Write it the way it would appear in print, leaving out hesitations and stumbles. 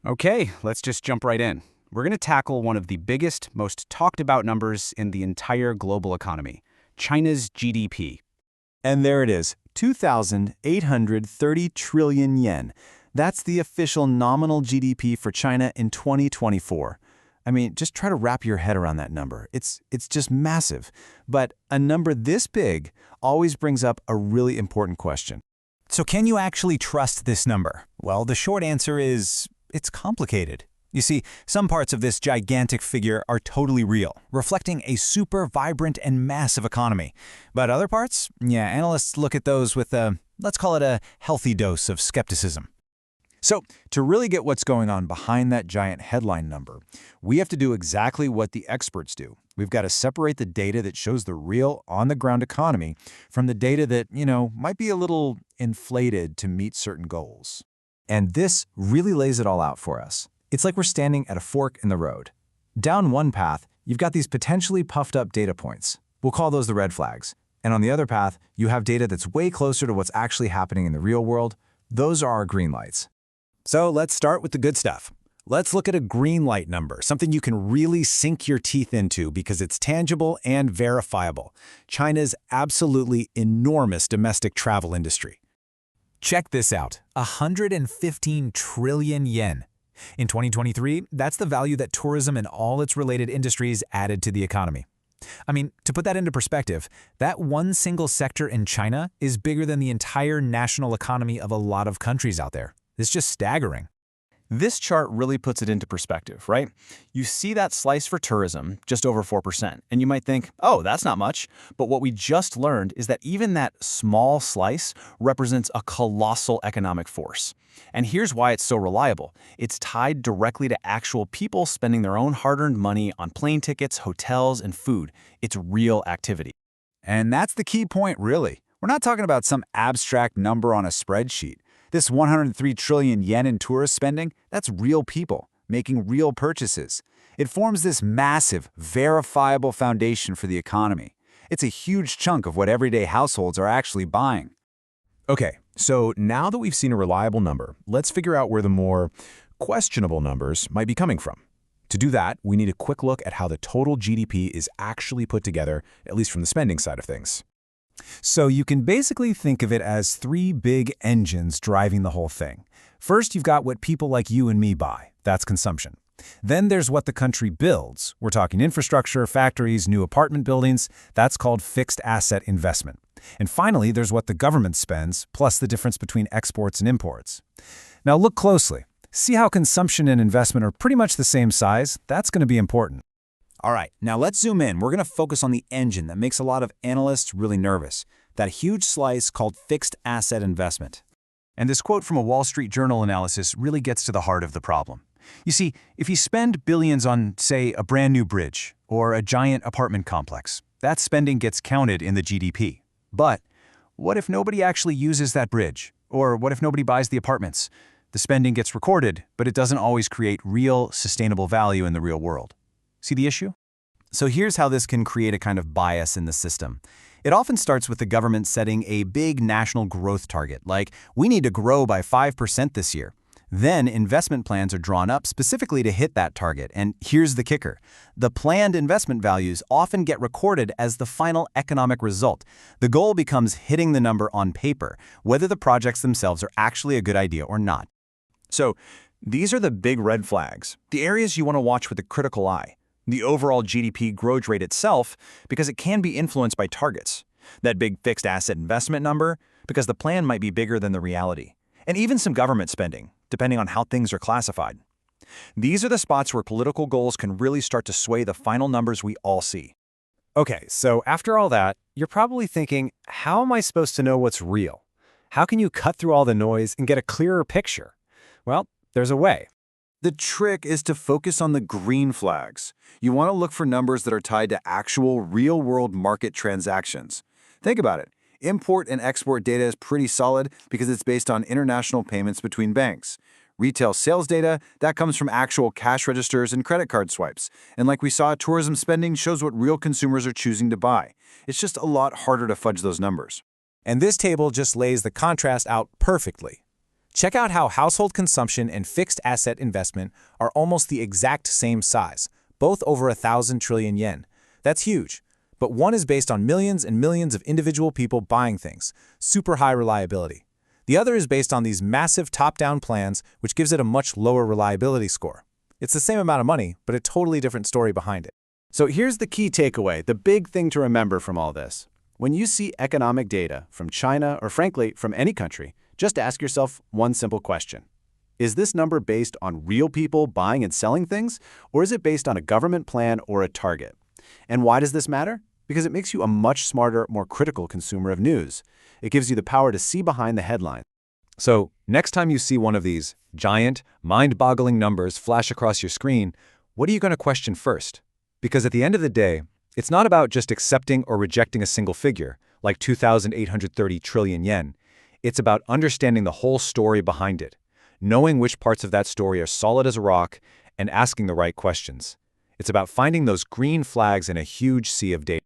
Okay, let's just jump right in. We're going to tackle one of the biggest, most talked about numbers in the entire global economy, China's GDP. And there it is, 2,830 trillion yen. That's the official nominal GDP for China in 2024. I mean, just try to wrap your head around that number. It's just massive. But a number this big always brings up a really important question. So can you actually trust this number? Well, the short answer is it's complicated. You see, some parts of this gigantic figure are totally real, reflecting a super vibrant and massive economy. But other parts, analysts look at those with let's call it a healthy dose of skepticism. So, to really get what's going on behind that giant headline number, we have to do exactly what the experts do. We've got to separate the data that shows the real, on-the-ground economy from the data that, might be a little inflated to meet certain goals. And this really lays it all out for us. It's like we're standing at a fork in the road. Down one path, you've got these potentially puffed up data points. We'll call those the red flags. And on the other path, you have data that's way closer to what's actually happening in the real world. Those are our green lights. So let's start with the good stuff. Let's look at a green light number, something you can really sink your teeth into because it's tangible and verifiable. China's absolutely enormous domestic travel industry. Check this out, 115 trillion yen. In 2023, that's the value that tourism and all its related industries added to the economy. I mean, to put that into perspective, that one single sector in China is bigger than the entire national economy of a lot of countries out there. It's just staggering. This chart really puts it into perspective, right? You see that slice for tourism, just over 4%, and you might think, oh, that's not much. But what we just learned is that even that small slice represents a colossal economic force. And here's why it's so reliable. It's tied directly to actual people spending their own hard-earned money on plane tickets, hotels, and food. It's real activity. And that's the key point, really. We're not talking about some abstract number on a spreadsheet. This 103 trillion yen in tourist spending, that's real people making real purchases. It forms this massive, verifiable foundation for the economy. It's a huge chunk of what everyday households are actually buying. Okay, so now that we've seen a reliable number, let's figure out where the more questionable numbers might be coming from. To do that, we need a quick look at how the total GDP is actually put together, at least from the spending side of things. So you can basically think of it as three big engines driving the whole thing. First, you've got what people like you and me buy. That's consumption. Then there's what the country builds. We're talking infrastructure, factories, new apartment buildings. That's called fixed asset investment. And finally, there's what the government spends, plus the difference between exports and imports. Now look closely. See how consumption and investment are pretty much the same size? That's going to be important. All right, now let's zoom in. We're going to focus on the engine that makes a lot of analysts really nervous, that huge slice called fixed asset investment. And this quote from a Wall Street Journal analysis really gets to the heart of the problem. You see, if you spend billions on, say, a brand new bridge or a giant apartment complex, that spending gets counted in the GDP. But what if nobody actually uses that bridge? Or what if nobody buys the apartments? The spending gets recorded, but it doesn't always create real, sustainable value in the real world. See the issue? So here's how this can create a kind of bias in the system. It often starts with the government setting a big national growth target, like we need to grow by 5% this year. Then investment plans are drawn up specifically to hit that target. And here's the kicker. The planned investment values often get recorded as the final economic result. The goal becomes hitting the number on paper, whether the projects themselves are actually a good idea or not. So these are the big red flags, the areas you want to watch with a critical eye. The overall GDP growth rate itself, because it can be influenced by targets. That big fixed asset investment number, because the plan might be bigger than the reality. And even some government spending, depending on how things are classified. These are the spots where political goals can really start to sway the final numbers we all see. Okay, so after all that, you're probably thinking, how am I supposed to know what's real? How can you cut through all the noise and get a clearer picture? Well, there's a way. The trick is to focus on the green flags. You want to look for numbers that are tied to actual real-world market transactions. Think about it. Import and export data is pretty solid because it's based on international payments between banks. Retail sales data, that comes from actual cash registers and credit card swipes. And like we saw, tourism spending shows what real consumers are choosing to buy. It's just a lot harder to fudge those numbers. And this table just lays the contrast out perfectly. Check out how household consumption and fixed asset investment are almost the exact same size, both over 1,000 trillion yen. That's huge. But one is based on millions and millions of individual people buying things, super high reliability. The other is based on these massive top-down plans, which gives it a much lower reliability score. It's the same amount of money, but a totally different story behind it. So here's the key takeaway, the big thing to remember from all this. When you see economic data from China or frankly from any country, just ask yourself one simple question. Is this number based on real people buying and selling things, or is it based on a government plan or a target? And why does this matter? Because it makes you a much smarter, more critical consumer of news. It gives you the power to see behind the headlines. So, next time you see one of these giant, mind-boggling numbers flash across your screen, what are you going to question first? Because at the end of the day, it's not about just accepting or rejecting a single figure, like 2,830 trillion yen. It's about understanding the whole story behind it, knowing which parts of that story are solid as a rock, and asking the right questions. It's about finding those green flags in a huge sea of data.